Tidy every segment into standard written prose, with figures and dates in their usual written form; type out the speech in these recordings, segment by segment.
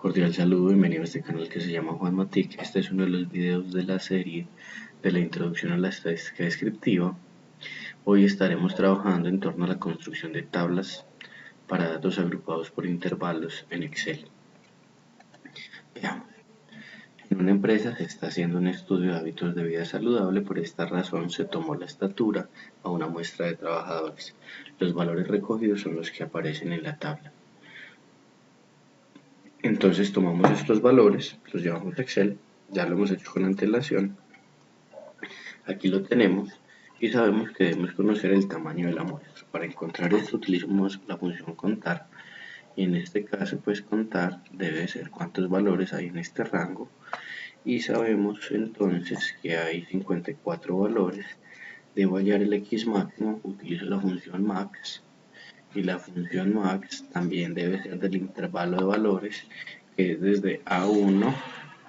Cordial saludo, bienvenido a este canal que se llama Juanmatic. Este es uno de los videos de la serie de la introducción a la estadística descriptiva. Hoy estaremos trabajando en torno a la construcción de tablas para datos agrupados por intervalos en Excel. Veamos. En una empresa se está haciendo un estudio de hábitos de vida saludable. Por esta razón se tomó la estatura a una muestra de trabajadores. Los valores recogidos son los que aparecen en la tabla. Entonces tomamos estos valores, los llevamos a Excel, ya lo hemos hecho con antelación. Aquí lo tenemos y sabemos que debemos conocer el tamaño de la muestra. Para encontrar esto utilizamos la función contar, y en este caso pues contar debe ser cuántos valores hay en este rango, y sabemos entonces que hay 54 valores. Debo hallar el X máximo, utilizo la función max, y la función max también debe ser del intervalo de valores, que es desde A1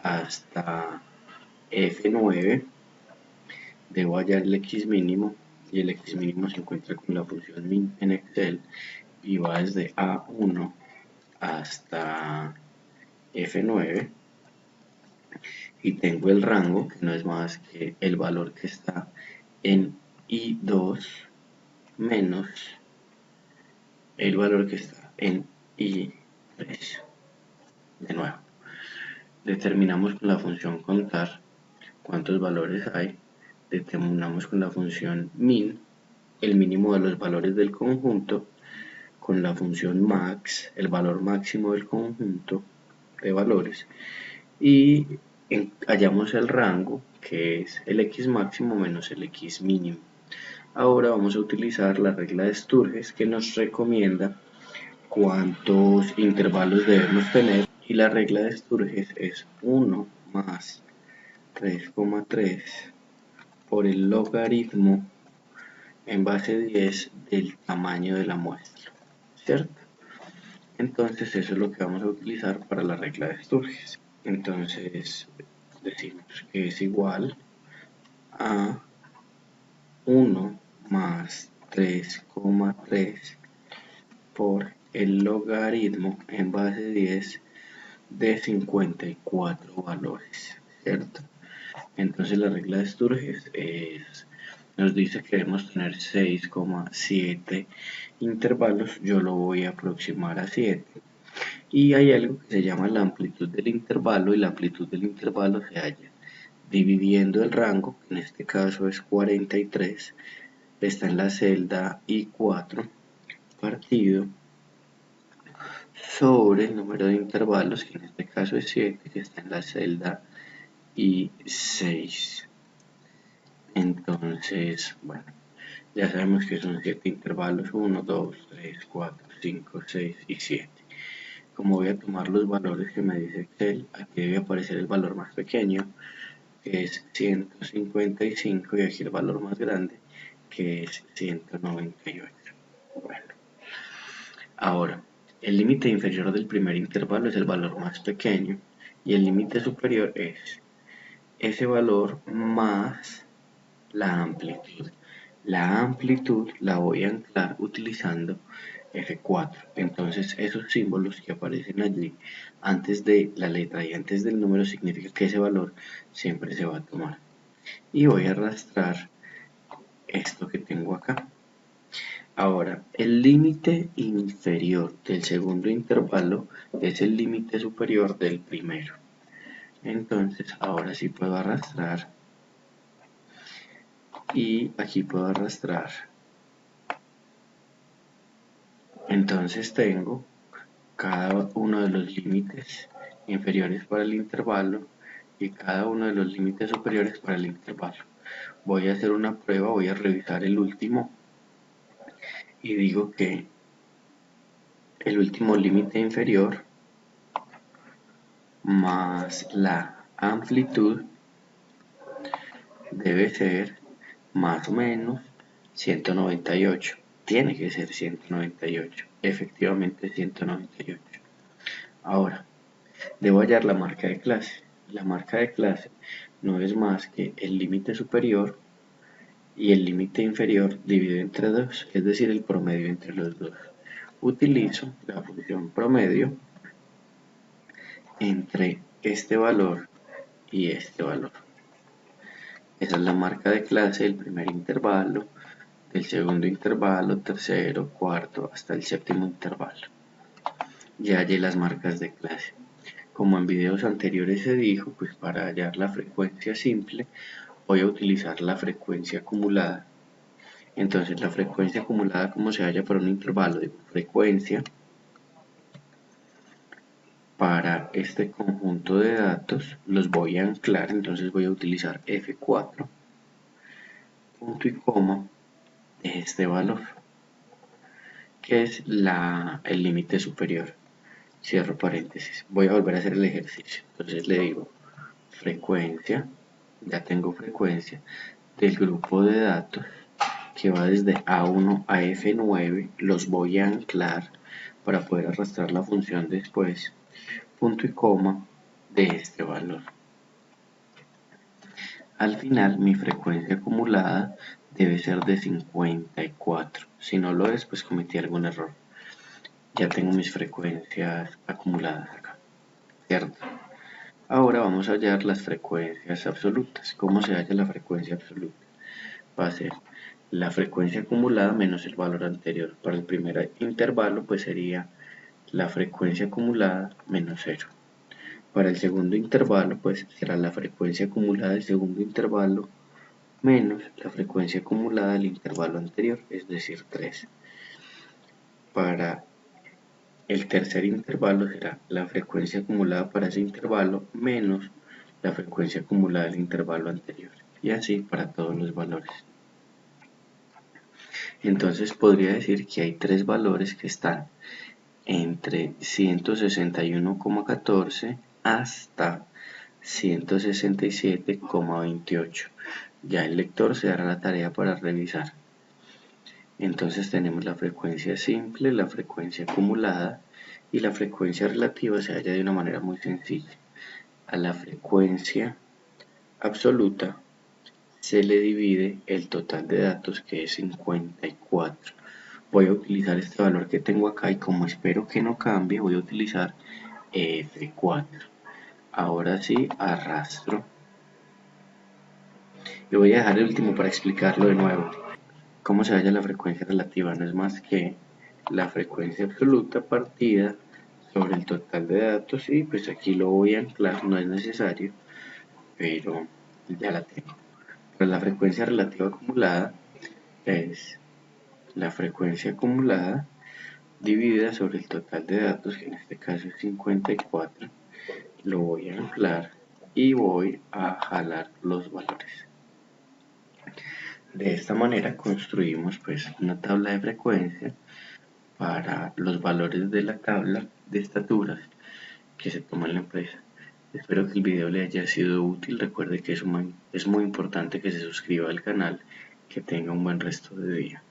hasta F9. Debo hallar el X mínimo, y el X mínimo se encuentra con la función min en Excel y va desde A1 hasta F9, y tengo el rango, que no es más que el valor que está en I2 menos el valor que está en I3. De nuevo, determinamos con la función contar cuántos valores hay, determinamos con la función min el mínimo de los valores del conjunto, con la función max el valor máximo del conjunto de valores, y hallamos el rango, que es el X máximo menos el X mínimo. Ahora vamos a utilizar la regla de Sturges, que nos recomienda cuántos intervalos debemos tener, y la regla de Sturges es 1 más 3,3 por el logaritmo en base 10 del tamaño de la muestra, ¿cierto? Entonces eso es lo que vamos a utilizar para la regla de Sturges. Entonces decimos que es igual a 1 más 3,3 por el logaritmo en base 10 de 54 valores, ¿cierto? Entonces la regla de Sturges nos dice que debemos tener 6,7 intervalos. Yo lo voy a aproximar a 7. Y hay algo que se llama la amplitud del intervalo, y la amplitud del intervalo se halla dividiendo el rango, que en este caso es 43, está en la celda I4, partido sobre el número de intervalos, que en este caso es 7, que está en la celda I6. Entonces, bueno, ya sabemos que son 7 intervalos: 1, 2, 3, 4, 5, 6 y 7. Como voy a tomar los valores que me dice Excel, aquí debe aparecer el valor más pequeño, que es 155, y aquí el valor más grande, que es 198. Bueno, ahora, el límite inferior del primer intervalo es el valor más pequeño, y el límite superior es ese valor más la amplitud. La amplitud la voy a anclar utilizando F4. Entonces esos símbolos que aparecen allí antes de la letra y antes del número significa que ese valor siempre se va a tomar. Y voy a arrastrar esto que tengo acá. Ahora, el límite inferior del segundo intervalo es el límite superior del primero. Entonces ahora sí puedo arrastrar, y aquí puedo arrastrar. Entonces tengo cada uno de los límites inferiores para el intervalo y cada uno de los límites superiores para el intervalo. Voy a hacer una prueba, voy a revisar el último, y digo que el último límite inferior más la amplitud debe ser más o menos 198. Tiene que ser 198, efectivamente 198. Ahora, debo hallar la marca de clase. La marca de clase no es más que el límite superior y el límite inferior dividido entre 2, es decir, el promedio entre los dos. Utilizo la función promedio, entre este valor y este valor. Esa es la marca de clase del primer intervalo, del segundo intervalo, tercero, cuarto, hasta el séptimo intervalo. Ya hallé las marcas de clase. Como en videos anteriores se dijo, pues para hallar la frecuencia simple voy a utilizar la frecuencia acumulada. Entonces la frecuencia acumulada, como se halla para un intervalo de frecuencia, para este conjunto de datos los voy a anclar, entonces voy a utilizar F4, punto y coma de este valor, que es el límite superior. Cierro paréntesis. Voy a volver a hacer el ejercicio. Entonces le digo frecuencia, ya tengo frecuencia del grupo de datos que va desde A1 a F9, los voy a anclar para poder arrastrar la función después, punto y coma de este valor. Al final mi frecuencia acumulada debe ser de 54. Si no lo es, pues cometí algún error. Ya tengo mis frecuencias acumuladas acá, ¿cierto? Ahora vamos a hallar las frecuencias absolutas. ¿Cómo se halla la frecuencia absoluta? Va a ser la frecuencia acumulada menos el valor anterior. Para el primer intervalo, pues sería la frecuencia acumulada menos 0. Para el segundo intervalo, pues será la frecuencia acumulada del segundo intervalo menos la frecuencia acumulada del intervalo anterior, es decir, 3. Para el tercer intervalo será la frecuencia acumulada para ese intervalo menos la frecuencia acumulada del intervalo anterior. Y así para todos los valores. Entonces podría decir que hay tres valores que están entre 161,14 hasta 167,28. Ya el lector se dará la tarea para revisar. Entonces tenemos la frecuencia simple, la frecuencia acumulada y la frecuencia relativa se halla de una manera muy sencilla. A la frecuencia absoluta se le divide el total de datos, que es 54. Voy a utilizar este valor que tengo acá y como espero que no cambie, voy a utilizar F4. Ahora sí, arrastro. Y voy a dejar el último para explicarlo de nuevo. ¿Cómo se halla la frecuencia relativa? No es más que la frecuencia absoluta partida sobre el total de datos, y pues aquí lo voy a anclar, no es necesario, pero ya la tengo. Pues la frecuencia relativa acumulada es la frecuencia acumulada dividida sobre el total de datos, que en este caso es 54. Lo voy a anclar y voy a jalar los valores. De esta manera construimos pues una tabla de frecuencia para los valores de la tabla de estaturas que se toma en la empresa. Espero que el video le haya sido útil. Recuerde que es muy importante que se suscriba al canal. Que tenga un buen resto de día.